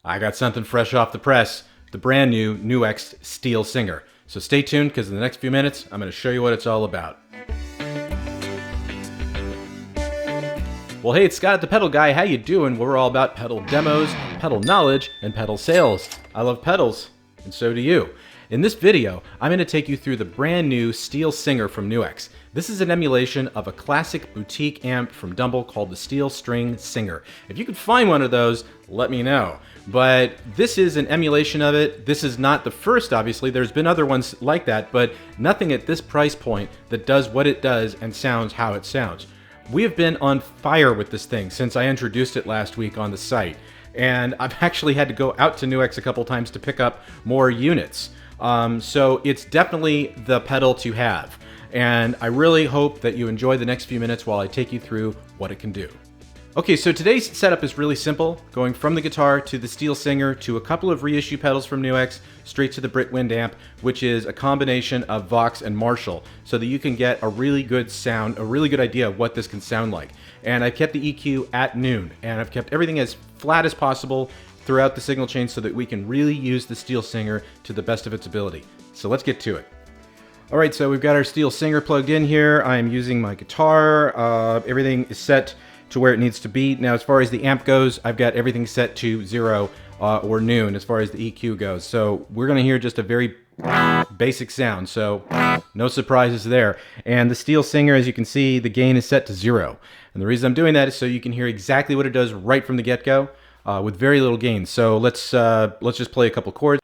I got something fresh off the press, the brand new NuX Steel Singer. So stay tuned, because in the next few minutes, I'm going to show you what it's all about. Well, hey, it's Scott the Pedal Guy. How you doing? We're all about pedal demos, pedal knowledge, and pedal sales. I love pedals, and so do you. In this video, I'm going to take you through the brand new Steel Singer from NuX. This is an emulation of a classic boutique amp from Dumble called the Steel String Singer. If you could find one of those, let me know. But this is an emulation of it. This is not the first, obviously. There's been other ones like that, but nothing at this price point that does what it does and sounds how it sounds. We have been on fire with this thing since I introduced it last week on the site. And I've actually had to go out to NuX a couple times to pick up more units. So it's definitely the pedal to have. And I really hope that you enjoy the next few minutes while I take you through what it can do. Okay, so today's setup is really simple, going from the guitar to the Steel Singer to a couple of reissue pedals from NuX, straight to the Brit Wind amp, which is a combination of Vox and Marshall, so that you can get a really good sound, a really good idea of what this can sound like. And I've kept the EQ at noon, and I've kept everything as flat as possible throughout the signal chain so that we can really use the Steel Singer to the best of its ability. So let's get to it. All right, so we've got our Steel Singer plugged in here. I'm using my guitar. Everything is set to where it needs to be. Now, as far as the amp goes, I've got everything set to 0 or noon as far as the EQ goes. So we're gonna hear just a very basic sound, so no surprises there. And the Steel Singer, as you can see, the gain is set to 0. And the reason I'm doing that is so you can hear exactly what it does right from the get-go with very little gain. So let's just play a couple chords.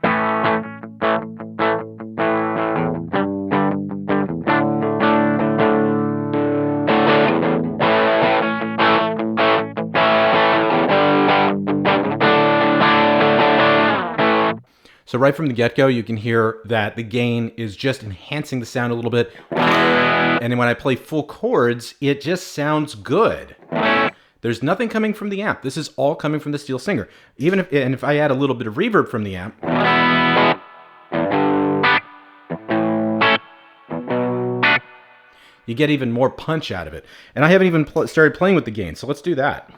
So right from the get-go, you can hear that the gain is just enhancing the sound a little bit. And then when I play full chords, it just sounds good. There's nothing coming from the amp. This is all coming from the Steel Singer. If I add a little bit of reverb from the amp, you get even more punch out of it. And I haven't even started playing with the gain, so let's do that.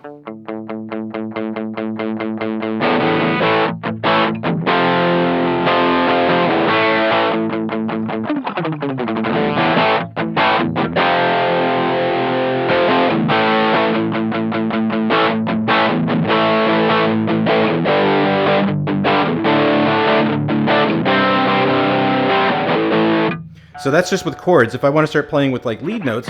So that's just with chords. If I want to start playing with like lead notes,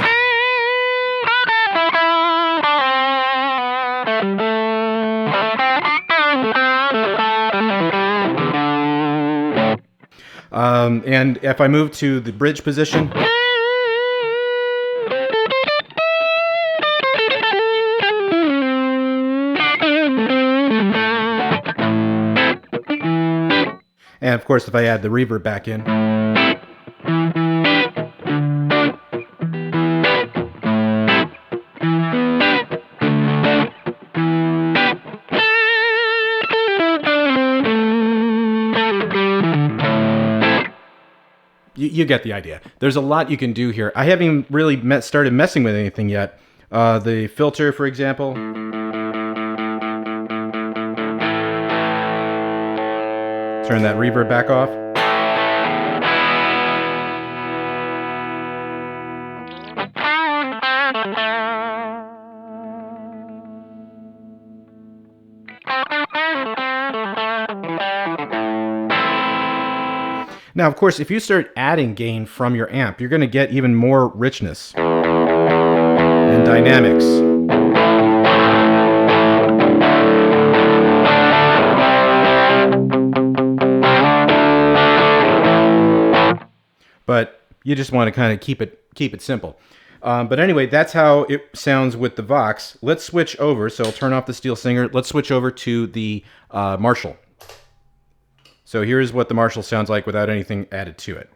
and if I move to the bridge position, and of course if I add the reverb back in, you get the idea. There's a lot you can do here. I haven't even really started messing with anything yet. The filter, for example. Turn that reverb back off. Now, of course, if you start adding gain from your amp, you're going to get even more richness and dynamics. But you just want to kind of keep it simple. But anyway, that's how it sounds with the Vox. Let's switch over. So I'll turn off the Steel Singer. Let's switch over to the Marshall. So here's what the Marshall sounds like without anything added to it.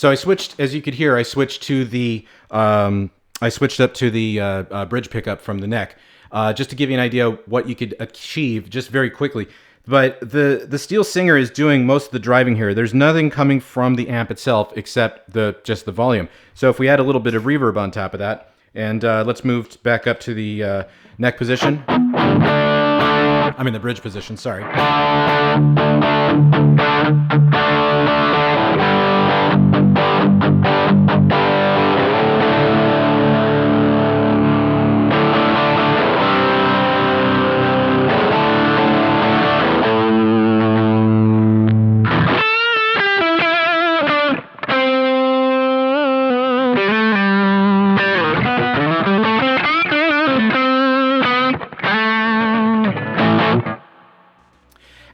So I switched, as you could hear, I switched to the I switched up to the bridge pickup from the neck, just to give you an idea of what you could achieve just very quickly. But the Steel Singer is doing most of the driving here. There's nothing coming from the amp itself except just the volume. So if we add a little bit of reverb on top of that, and let's move back up to the neck position. I'm in the bridge position, sorry.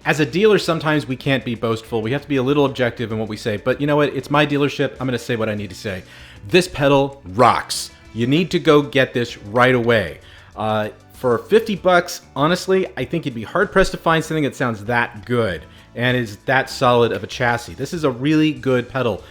As a dealer, sometimes we can't be boastful. We have to be a little objective in what we say. But you know what? It's my dealership. I'm going to say what I need to say. This pedal rocks. You need to go get this right away. For 50 bucks, honestly, I think you'd be hard-pressed to find something that sounds that good and is that solid of a chassis. This is a really good pedal.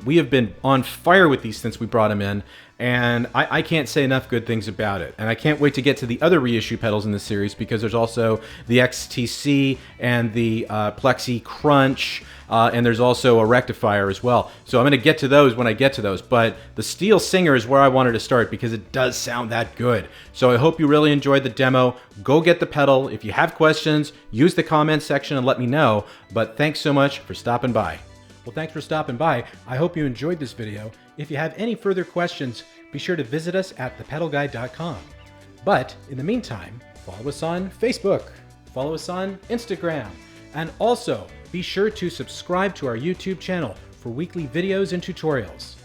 We have been on fire with these since we brought them in, and I can't say enough good things about it. And I can't wait to get to the other reissue pedals in this series, because there's also the XTC and the Plexi Crunch, and there's also a rectifier as well. So I'm going to get to those when I get to those. But the Steel Singer is where I wanted to start because it does sound that good. So I hope you really enjoyed the demo. Go get the pedal. If you have questions, use the comments section and let me know. But thanks so much for stopping by. Well, thanks for stopping by. I hope you enjoyed this video. If you have any further questions, be sure to visit us at thepedalguy.com. But in the meantime, follow us on Facebook, follow us on Instagram, and also be sure to subscribe to our YouTube channel for weekly videos and tutorials.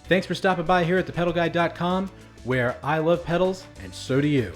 Thanks for stopping by here at thepedalguy.com, where I love pedals and so do you.